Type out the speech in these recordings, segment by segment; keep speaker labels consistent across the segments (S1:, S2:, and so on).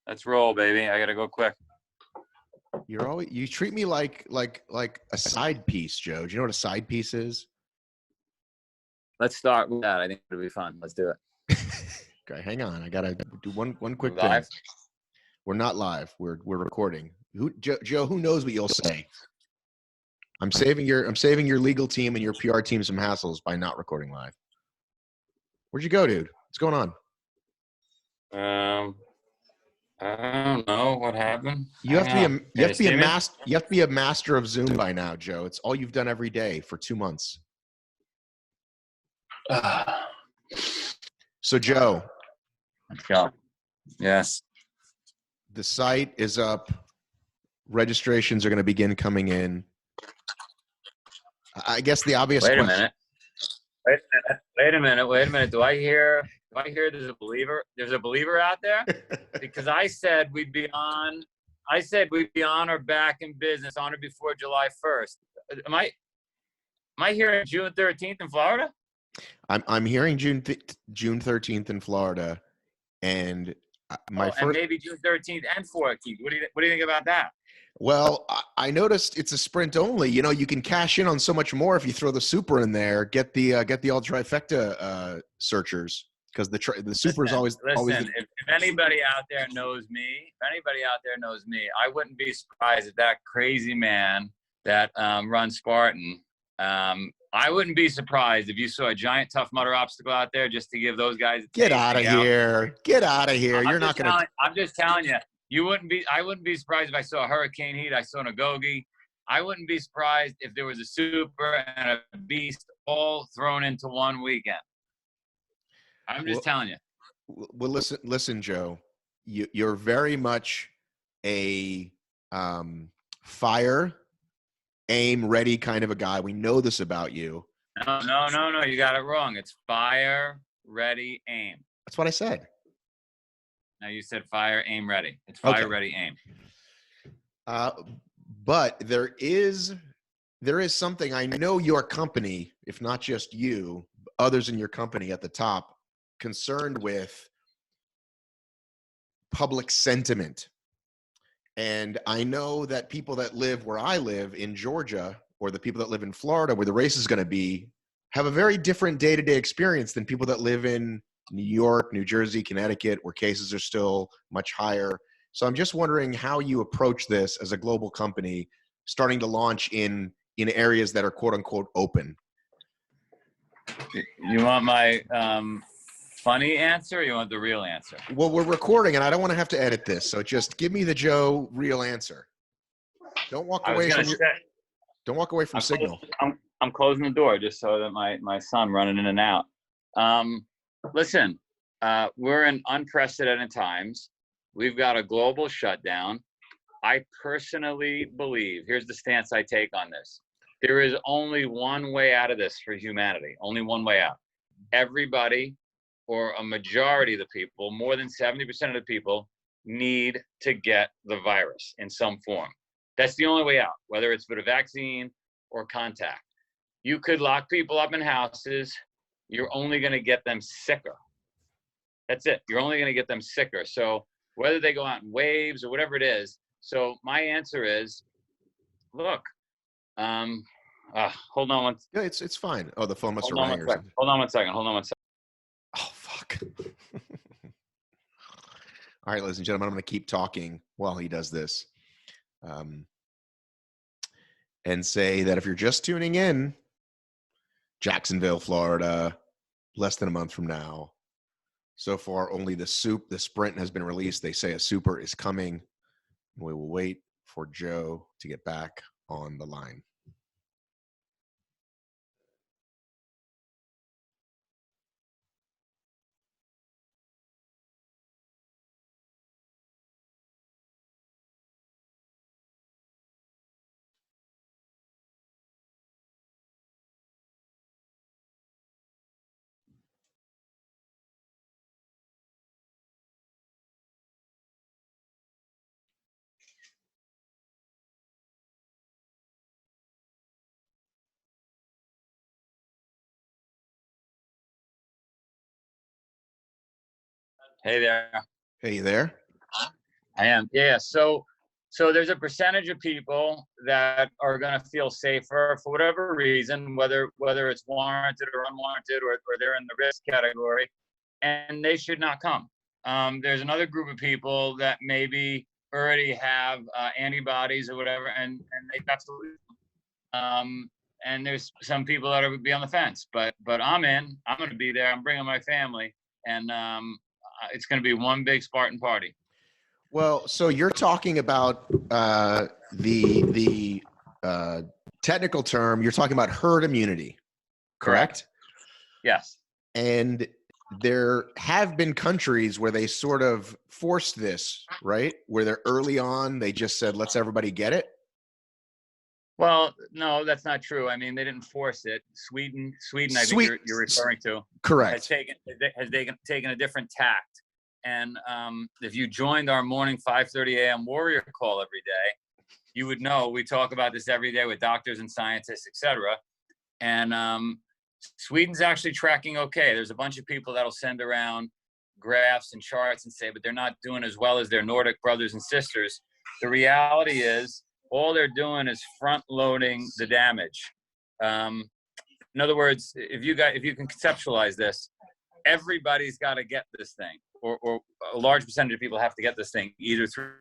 S1: Let's roll, baby. I gotta go quick.
S2: You treat me like a side piece, Joe. Do you know what a side piece is?
S1: Let's start with that. I think it'll be fun. Let's do it.
S2: Okay, hang on. I gotta do one quick
S1: Live?
S2: thing. We're not live. We're recording. Joe? Who knows what you'll say? I'm saving your legal team and your PR team some hassles by not recording live. Where'd you go, dude? What's going on?
S1: I don't know what happened.
S2: You have to be a master of Zoom by now, Joe. It's all you've done every day for 2 months. So, Joe.
S1: Let's go. Yes.
S2: The site is up. Registrations are going to begin coming in. I guess the obvious
S1: Wait a
S2: question.
S1: minute. Do I hear there's a believer? There's a believer out there? Because I said we'd be on or back in business on or before July 1st. Am I hearing June 13th in Florida?
S2: I'm hearing June 13th in Florida, and
S1: and maybe June 13th and 14th. What do you think about that?
S2: Well, I noticed it's a sprint only. You know, you can cash in on so much more if you throw the super in there. Get the all trifecta searchers, because the super is always.
S1: If anybody out there knows me, I wouldn't be surprised if that crazy man that runs Spartan. I wouldn't be surprised if you saw a giant Tough Mudder obstacle out there just to give those guys.
S2: Get out of here! Get out of here! You're not going to.
S1: I'm just telling you. I wouldn't be surprised if I saw a Hurricane Heat. I saw an Agogi. I wouldn't be surprised if there was a super and a beast all thrown into one weekend. I'm just telling you.
S2: Well, listen, Joe. You're very much a fire, aim, ready kind of a guy. We know this about you.
S1: No. You got it wrong. It's fire, ready, aim.
S2: That's what I said.
S1: No, you said fire, aim, ready. It's fire, okay. Ready, aim.
S2: But there is something. I know your company, if not just you, others in your company at the top, concerned with public sentiment. And I know that people that live where I live in Georgia, or the people that live in Florida, where the race is going to be, have a very different day-to-day experience than people that live in New York, New Jersey, Connecticut, where cases are still much higher. So I'm just wondering how you approach this as a global company, starting to launch in areas that are quote unquote open.
S1: You want my funny answer, or you want the real answer?
S2: Well, we're recording, and I don't want to have to edit this, so just give me the Joe real answer. Don't walk away from signal.
S1: I'm closing the door just so that my son running in and out. Listen, we're in unprecedented times. We've got a global shutdown. I personally believe, here's the stance I take on this. There is only one way out of this for humanity, only one way out. Everybody, or a majority of the people, more than 70% of the people, need to get the virus in some form. That's the only way out, whether it's with a vaccine or contact. You could lock people up in houses. You're only going to get them sicker. That's it. You're only going to get them sicker. So whether they go out in waves or whatever it is. So my answer is, look, hold on one.
S2: Yeah, it's fine. Oh, the phone must have rang or something.
S1: Hold on one second.
S2: Oh, fuck. All right, ladies and gentlemen, I'm going to keep talking while he does this. And say that if you're just tuning in, Jacksonville, Florida, less than a month from now. So far, only the sprint has been released. They say a super is coming. We will wait for Joe to get back on the line.
S1: Hey there.
S2: Hey, you there?
S1: I am. Yeah. So there's a percentage of people that are going to feel safer for whatever reason, whether it's warranted or unwarranted, or they're in the risk category, and they should not come. There's another group of people that maybe already have antibodies or whatever, and they absolutely. And there's some people that will be on the fence, but I'm in. I'm going to be there. I'm bringing my family, and it's going to be one big Spartan party.
S2: Well, so you're talking about the technical term. You're talking about herd immunity, correct?
S1: Yes.
S2: And there have been countries where they sort of forced this, right? Where they're early on, they just said, let's everybody get it.
S1: Well, no, that's not true. I mean, they didn't force it. Sweden, I think you're referring to.
S2: Correct.
S1: Has taken a different tact. And if you joined our morning 5:30 a.m. warrior call every day, you would know we talk about this every day with doctors and scientists, etc. And Sweden's actually tracking okay. There's a bunch of people that'll send around graphs and charts and say, but they're not doing as well as their Nordic brothers and sisters. The reality is, all they're doing is front loading the damage. In other words, if you can conceptualize this, everybody's got to get this thing, or a large percentage of people have to get this thing, either through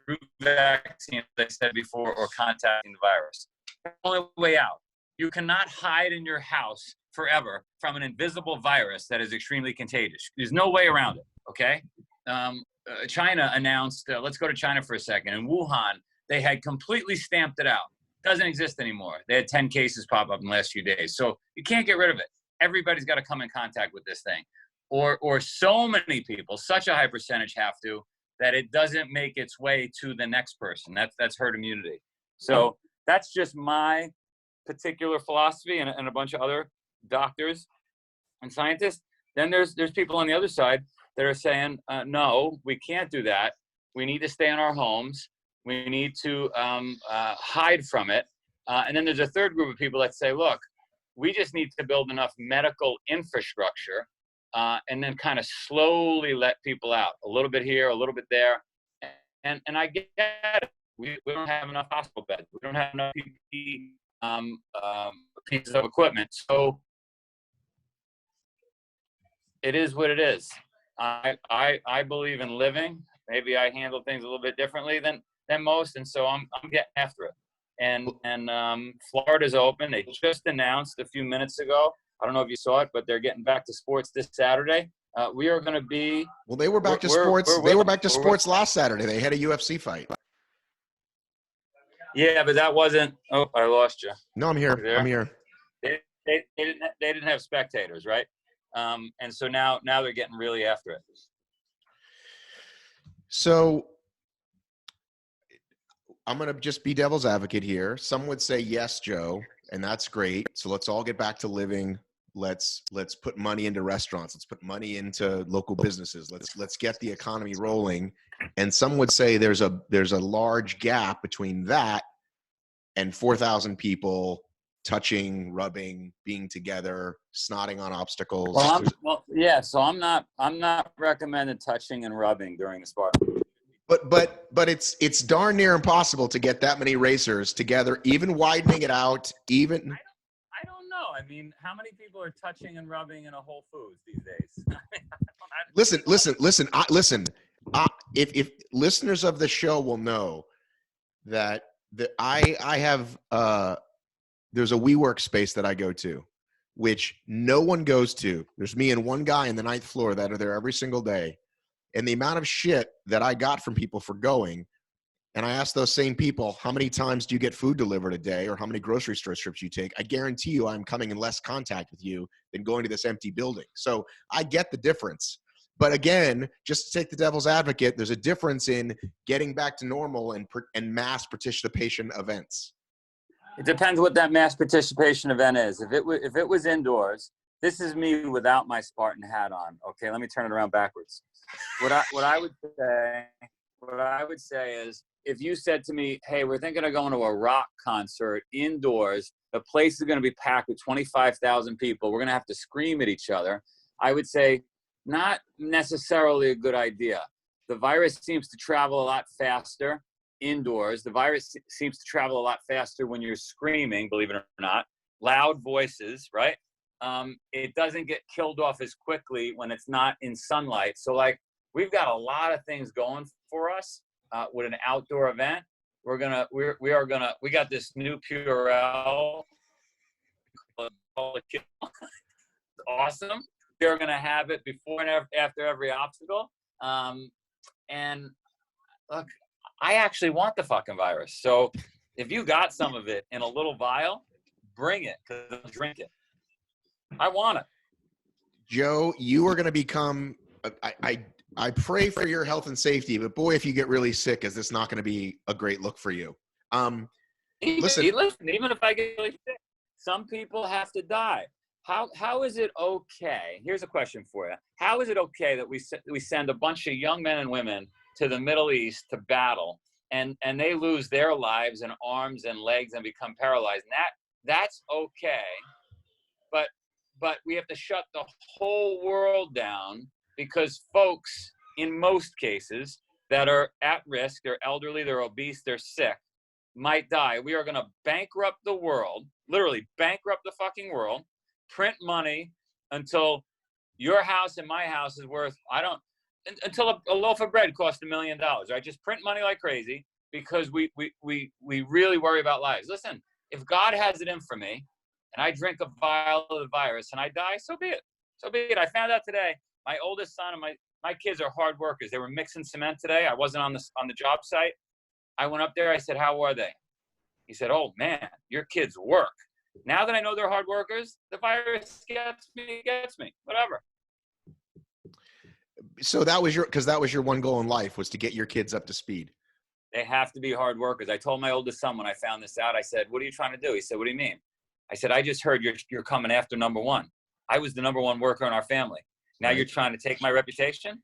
S1: vaccine, as I said before, or contacting the virus. The only way out. You cannot hide in your house forever from an invisible virus that is extremely contagious. There's no way around it, okay? China announced, let's go to China for a second. In Wuhan, they had completely stamped it out. Doesn't exist anymore. They had 10 cases pop up in the last few days. So you can't get rid of it. Everybody's got to come in contact with this thing. Or so many people, such a high percentage have to, that it doesn't make its way to the next person. That's herd immunity. So that's just my particular philosophy, and a bunch of other doctors and scientists. Then there's people on the other side that are saying, no, we can't do that. We need to stay in our homes. We need to hide from it. And then there's a third group of people that say, look, we just need to build enough medical infrastructure and then kind of slowly let people out, a little bit here, a little bit there. And I get it. We don't have enough hospital beds. We don't have enough PPE pieces of equipment. So it is what it is. I believe in living. Maybe I handle things a little bit differently than most, and so I'm getting after it. And Florida's open. They just announced a few minutes ago. I don't know if you saw it, but they're getting back to sports this Saturday. We are going to be. Well,
S2: they were back to sports. They were back to sports last Saturday. They had a UFC fight.
S1: Yeah, but that wasn't. Oh, I lost you.
S2: No, I'm here. I'm here.
S1: They didn't have spectators, right? And so now they're getting really after it.
S2: So I'm going to just be devil's advocate here. Some would say yes, Joe, and that's great. So let's all get back to living. Let's put money into restaurants. Let's put money into local businesses. Let's get the economy rolling. And some would say there's a large gap between that and 4,000 people touching, rubbing, being together, snotting on obstacles.
S1: So I'm not recommending touching and rubbing during the Spartan.
S2: But it's darn near impossible to get that many racers together, even widening it out, even.
S1: I don't know. I mean, how many people are touching and rubbing in a Whole Foods these days?
S2: Listen. If listeners of the show will know that I have there's a WeWork space that I go to, which no one goes to. There's me and one guy in the 9th floor that are there every single day. And the amount of shit that I got from people for going, and I asked those same people, how many times do you get food delivered a day, or how many grocery store trips you take? I guarantee you I'm coming in less contact with you than going to this empty building. So I get the difference. But again, just to take the devil's advocate, there's a difference in getting back to normal and mass participation events.
S1: It depends what that mass participation event is. If it was indoors, this is me without my Spartan hat on. Okay, let me turn it around backwards. What I would say is, if you said to me, hey, we're thinking of going to a rock concert indoors, the place is going to be packed with 25,000 people, we're going to have to scream at each other, I would say not necessarily a good idea. The virus seems to travel a lot faster indoors. The virus seems to travel a lot faster when you're screaming, believe it or not, loud voices, right? It doesn't get killed off as quickly when it's not in sunlight. So like, we've got a lot of things going for us with an outdoor event. We got this new Purell. Awesome. They're gonna have it before and after every obstacle. And look, I actually want the fucking virus. So if you got some of it in a little vial, bring it, because I'll drink it. I want it.
S2: Joe, you are going to become, I pray for your health and safety, but boy, if you get really sick, is this not going to be a great look for you? Listen,
S1: even if I get really sick, some people have to die. How is it okay? Here's a question for you. How is it okay that we send a bunch of young men and women to the Middle East to battle, and they lose their lives and arms and legs and become paralyzed? And that's okay, but we have to shut the whole world down because folks, in most cases, that are at risk, they're elderly, they're obese, they're sick, might die. We are going to bankrupt the world, literally bankrupt the fucking world, print money until your house and my house is worth, until a loaf of bread costs $1 million, right? Just print money like crazy because we really worry about lives. Listen, if God has it in for me and I drink a vial of the virus and I die, so be it. So be it. I found out today, my oldest son and my kids are hard workers. They were mixing cement today. I wasn't on the job site. I went up there. I said, how are they? He said, oh man, your kids work. Now that I know they're hard workers, the virus gets me, whatever.
S2: So that was your one goal in life, was to get your kids up to speed.
S1: They have to be hard workers. I told my oldest son when I found this out, I said, what are you trying to do? He said, what do you mean? I said, I just heard you're coming after number one. I was the number one worker in our family. Now You're trying to take my reputation.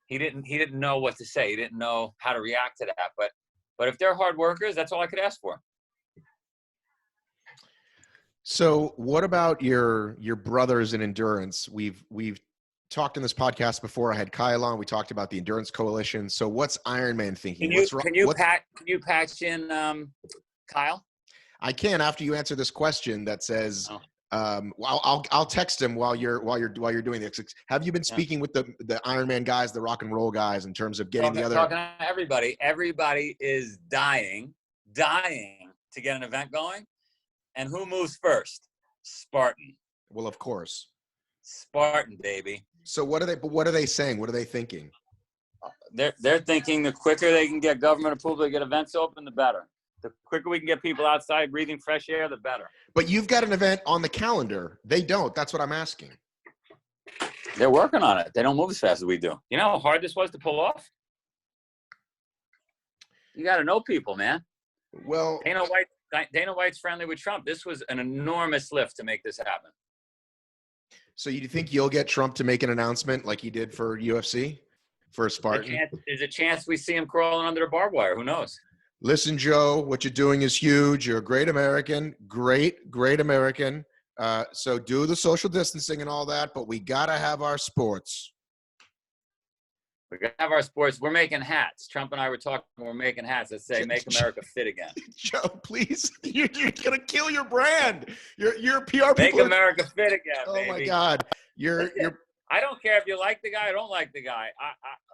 S1: He didn't know what to say. He didn't know how to react to that. But if they're hard workers, that's all I could ask for.
S2: So what about your brothers in endurance? We've talked in this podcast before. I had Kyle on. We talked about the Endurance Coalition. So what's Ironman thinking?
S1: Can you patch in Kyle?
S2: I can, after you answer this question that says, I'll text him while you're doing this. Have you been speaking with the Ironman guys, the rock and roll guys, in terms of getting
S1: talking to everybody? Everybody is dying to get an event going. And who moves first? Spartan.
S2: Well, of course.
S1: Spartan, baby.
S2: So what are they saying? What are they thinking?
S1: They're thinking the quicker they can get government approval to get events open, the better. The quicker we can get people outside breathing fresh air, the better.
S2: But you've got an event on the calendar. They don't. That's what I'm asking.
S1: They're working on it. They don't move as fast as we do. You know how hard this was to pull off? You got to know people, man.
S2: Well,
S1: Dana White's friendly with Trump. This was an enormous lift to make this happen.
S2: So you think you'll get Trump to make an announcement like he did for UFC, for Spartan?
S1: There's a chance we see him crawling under the barbed wire. Who knows?
S2: Listen, Joe, what you're doing is huge. You're a great American. Great American. So do the social distancing and all that, but we got to have our sports.
S1: We got to have our sports. We're making hats. Trump and I were talking. We're making hats that say "Make America Fit Again."
S2: Joe, please, you're gonna kill your brand. Your PR people.
S1: Make America Fit Again.
S2: Oh
S1: baby.
S2: My God, you're.
S1: I don't care if you like the guy or don't like the guy.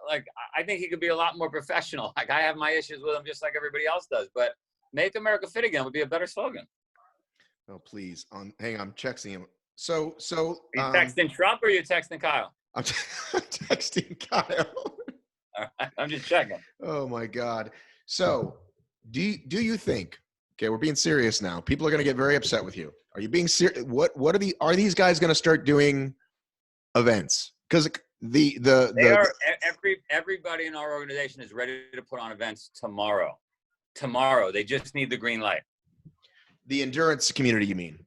S1: I think he could be a lot more professional. Like, I have my issues with him just like everybody else does. But "Make America Fit Again" would be a better slogan.
S2: Oh, please. Hang on, I'm texting him. So.
S1: Are you texting Trump or are you texting Kyle?
S2: I'm texting Kyle.
S1: All right, I'm just checking.
S2: Oh my God. So do you think, okay, we're being serious now. People are going to get very upset with you. Are you being serious? Are these guys going to start doing events? Because
S1: everybody in our organization is ready to put on events tomorrow. Tomorrow. They just need the green light.
S2: The endurance community, you mean?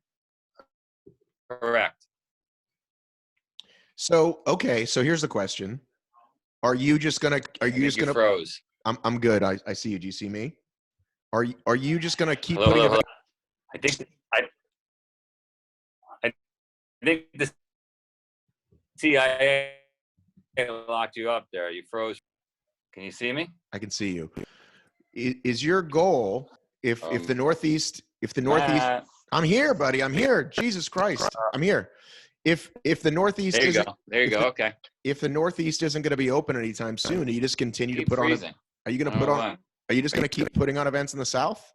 S1: Correct.
S2: So, okay. So here's the question. Are you just going to
S1: froze.
S2: I'm good. I see you. Do you see me? Are you just going to keep
S1: hello. I think the CIA locked you up there. You froze. Can you see me?
S2: I can see you. Is your goal if the Northeast
S1: Matt.
S2: I'm here, buddy. I'm here. Jesus Christ. I'm here. If the Northeast
S1: There you
S2: isn't
S1: go. There you go. Okay.
S2: if the Northeast isn't going to be open anytime soon, you just continue to put
S1: freezing.
S2: on are you going to put on are you just going to keep putting on events in the South?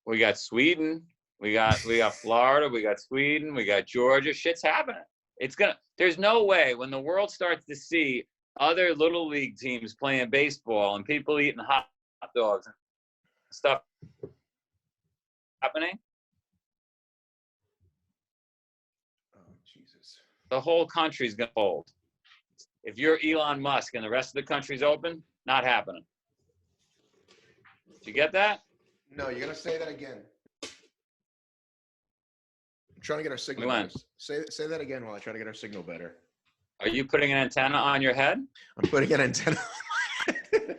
S1: We got Sweden. We got Florida. We got Sweden. We got Georgia. Shit's happening. There's no way when the world starts to see other little league teams playing baseball and people eating hot dogs and stuff happening.
S2: Oh, Jesus.
S1: The whole country's going to fold. If you're Elon Musk and the rest of the country's open, not happening. Did you get that?
S2: No, you're going to say that again. I'm trying to get our signal. Say that again while I try to get our signal better.
S1: Are you putting an antenna on your head?
S2: I'm putting an antenna on my head.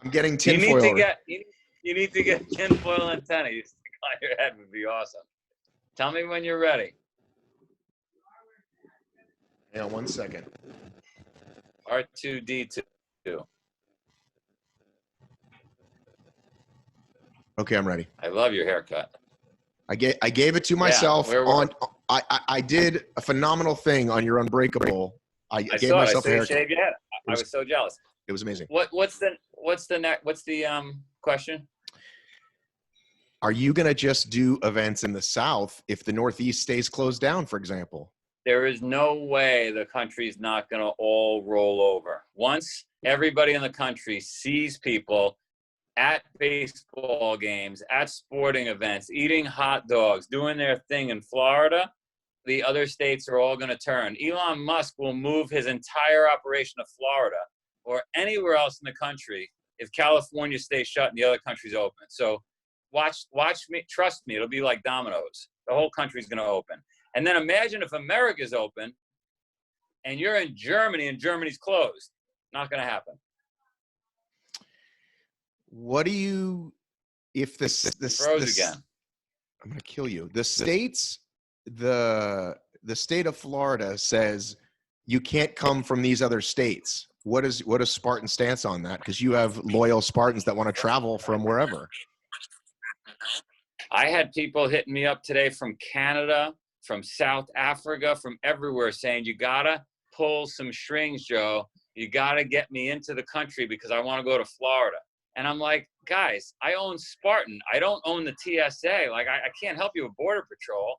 S2: I'm getting tinfoil.
S1: You need to get tinfoil antenna. You stick on your head would be awesome. Tell me when you're ready.
S2: Hang on 1 second.
S1: R2D2.
S2: Okay, I'm ready.
S1: I love your haircut.
S2: I gave it to myself I did a phenomenal thing on your Unbreakable. I gave myself a haircut.
S1: I was so jealous.
S2: It was amazing.
S1: What's the question?
S2: Are you going to just do events in the South if the Northeast stays closed down, for example?
S1: There is no way the country's not going to all roll over. Once everybody in the country sees people at baseball games, at sporting events, eating hot dogs, doing their thing in Florida, the other states are all going to turn. Elon Musk will move his entire operation to Florida or anywhere else in the country if California stays shut and the other country's open. So watch me, trust me, it'll be like dominoes. The whole country's going to open. And then imagine if America's open and you're in Germany and Germany's closed. Not going to happen.
S2: What do you, if this
S1: froze again?
S2: I'm going to kill you. The states, the state of Florida says you can't come from these other states. What is Spartan's stance on that? Because you have loyal Spartans that want to travel from wherever.
S1: I had people hitting me up today from Canada, from South Africa, from everywhere saying, you got to pull some strings, Joe. You got to get me into the country because I want to go to Florida. And I'm like, guys, I own Spartan. I don't own the TSA. Like, I can't help you with Border Patrol.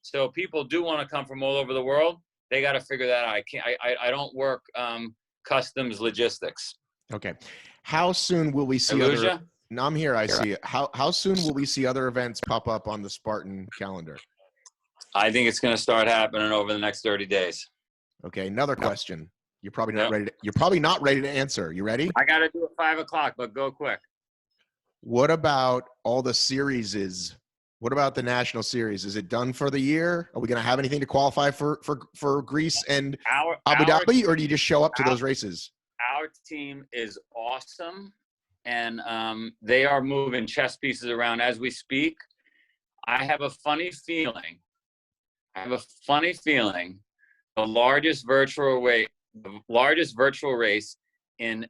S1: So people do want to come from all over the world. They got to figure that out. I don't work customs logistics.
S2: Okay. How soon will we see other? No, I'm here. I see it. How soon will we see other events pop up on the Spartan calendar?
S1: I think it's going to start happening over the next 30 days.
S2: Okay. Another question. You're probably not ready. You're probably not ready to answer. You ready?
S1: I got to do it 5 o'clock, but go quick.
S2: What about all the series? What about the national series? Is it done for the year? Are we going to have anything to qualify for Greece and Abu Dhabi, or do you just show up to those races?
S1: Our team is awesome, and they are moving chess pieces around as we speak. I have a funny feeling. The largest virtual race in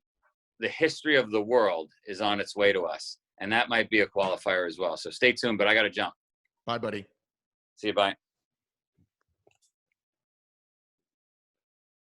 S1: the history of the world is on its way to us. And that might be a qualifier as well. So stay tuned, but I got to jump.
S2: Bye, buddy.
S1: See you. Bye.